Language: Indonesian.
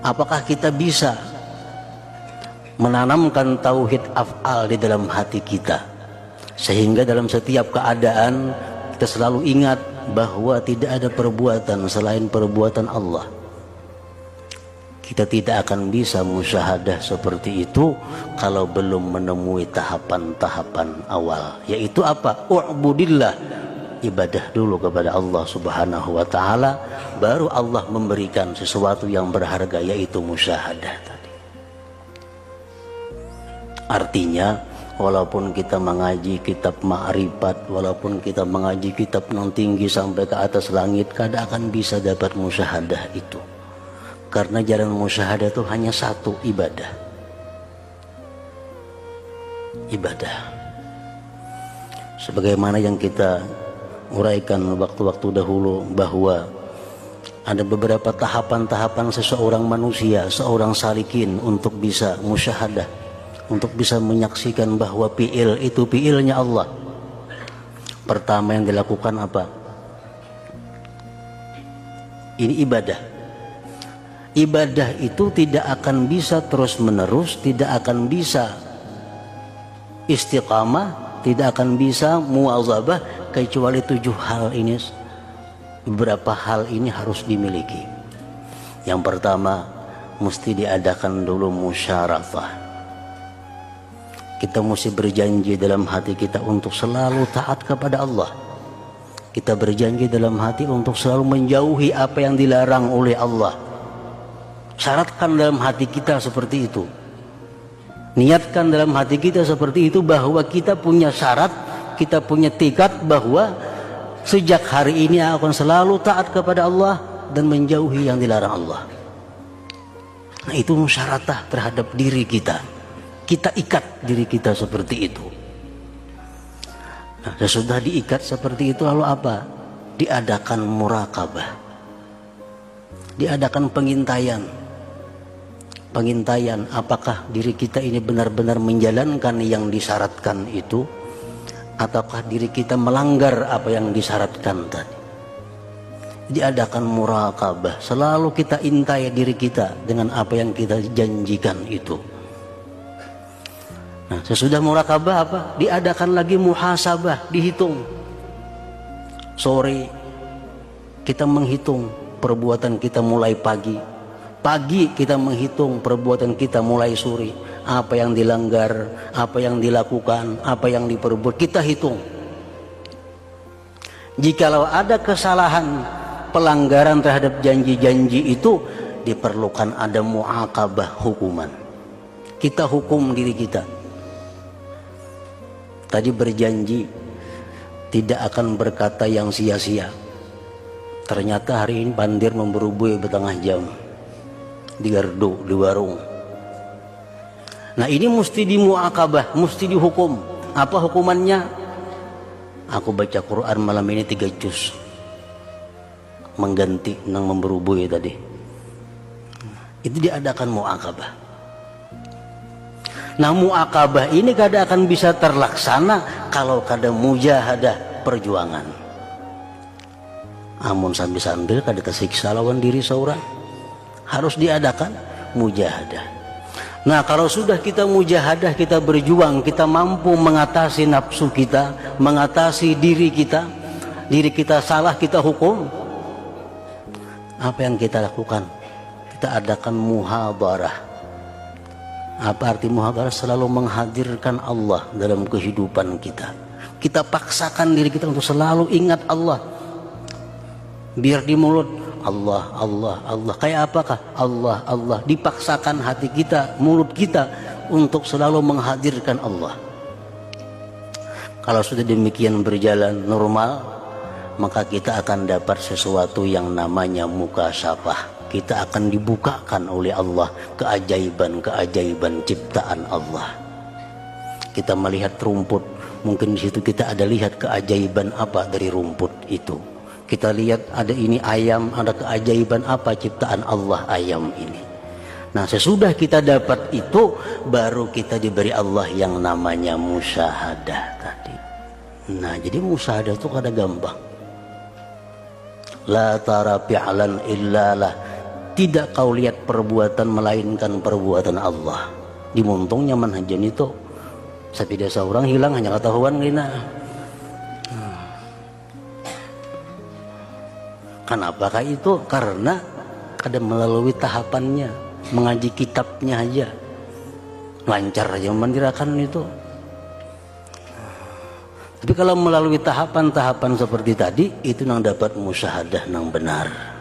Apakah kita bisa menanamkan tauhid af'al di dalam hati kita, sehingga dalam setiap keadaan kita selalu ingat bahwa tidak ada perbuatan selain perbuatan Allah. Kita tidak akan bisa musyahadah seperti itu kalau belum menemui tahapan-tahapan awal, yaitu apa? U'budillah, ibadah dulu kepada Allah Subhanahu wa ta'ala, baru Allah memberikan sesuatu yang berharga, yaitu musyahadah tadi. Artinya, walaupun kita mengaji kitab ma'rifat, walaupun kita mengaji kitab yang tinggi sampai ke atas langit, kada akan bisa dapat musyahadah itu. Karena jalan musyahadah itu hanya satu, ibadah. Ibadah. Sebagaimana yang kita uraikan waktu-waktu dahulu, bahwa ada beberapa tahapan-tahapan seseorang manusia, seorang salikin untuk bisa musyahadah, untuk bisa menyaksikan bahwa fi'il itu fi'ilnya Allah. Pertama yang dilakukan apa? Ini ibadah. Ibadah itu tidak akan bisa terus menerus, tidak akan bisa istiqamah, tidak akan bisa muwazabah, kecuali 7 hal ini. Beberapa hal ini harus dimiliki. Yang pertama, mesti diadakan dulu musyarakah. Kita mesti berjanji dalam hati kita untuk selalu taat kepada Allah. Kita berjanji dalam hati untuk selalu menjauhi apa yang dilarang oleh Allah. Syaratkan dalam hati kita seperti itu. Niatkan dalam hati kita seperti itu, bahwa kita punya syarat, kita punya tekad bahwa sejak hari ini akan selalu taat kepada Allah dan menjauhi yang dilarang Allah. Nah, itu musyaratah terhadap diri kita. Kita ikat diri kita seperti itu. Nah, sesudah diikat seperti itu, lalu apa? Diadakan muraqabah. Diadakan pengintaian. Pengintaian apakah diri kita ini benar-benar menjalankan yang disyaratkan itu, ataukah diri kita melanggar apa yang disyaratkan tadi. Diadakan muraqabah. Selalu kita intai diri kita dengan apa yang kita janjikan itu. Nah, sesudah muraqabah apa? Diadakan lagi muhasabah, dihitung. Sore kita menghitung perbuatan kita mulai pagi. Pagi kita menghitung perbuatan kita mulai sore. Apa yang dilanggar, apa yang dilakukan, apa yang diperbuat, kita hitung. Jikalau ada kesalahan, pelanggaran terhadap janji-janji itu, diperlukan ada mu'aqabah, hukuman. Kita hukum diri kita. Tadi berjanji tidak akan berkata yang sia-sia. Ternyata hari ini bandir memberubui bertengah jam di gardu, di warung. Nah, ini mesti dimu'aqabah, mesti dihukum. Apa hukumannya? Aku baca Quran malam ini 3 juz, mengganti yang memberubui tadi. Itu diadakan mu'aqabah. Nah, mu'aqabah ini kada akan bisa terlaksana kalau kada mujahadah, perjuangan. Amun sambil-sambil kada tersiksa lawan diri seorang, harus diadakan mujahadah. Nah, kalau sudah kita mujahadah, kita berjuang, kita mampu mengatasi nafsu kita, mengatasi diri kita salah kita hukum. Apa yang kita lakukan? Kita adakan muhadarah. Apa arti muhadarah? Selalu menghadirkan Allah dalam kehidupan kita. Kita paksakan diri kita untuk selalu ingat Allah. Biar di mulut Allah, Allah, Allah. Kayak apakah? Allah, Allah. Dipaksakan hati kita, mulut kita untuk selalu menghadirkan Allah. Kalau sudah demikian berjalan normal, maka kita akan dapat sesuatu yang namanya mukasyafah. Kita akan dibukakan oleh Allah keajaiban-keajaiban ciptaan Allah. Kita melihat rumput, mungkin di situ kita ada lihat keajaiban apa dari rumput itu. Kita lihat ada ini ayam, ada keajaiban apa ciptaan Allah ayam ini. Nah, sesudah kita dapat itu, baru kita diberi Allah yang namanya musyahadah tadi. Nah, jadi musyahadah itu kada gampang. La tara fi'lan illalah. tidak kau lihat perbuatan melainkan perbuatan Allah. Dimuntungnya manhajan itu sapida seorang hilang hanya ketahuan gina. Kenapakah itu? Karena ada melalui tahapannya, mengaji kitabnya aja lancar aja memandirakan itu. Tapi kalau melalui tahapan-tahapan seperti tadi, itu nang dapat musyahadah nang benar.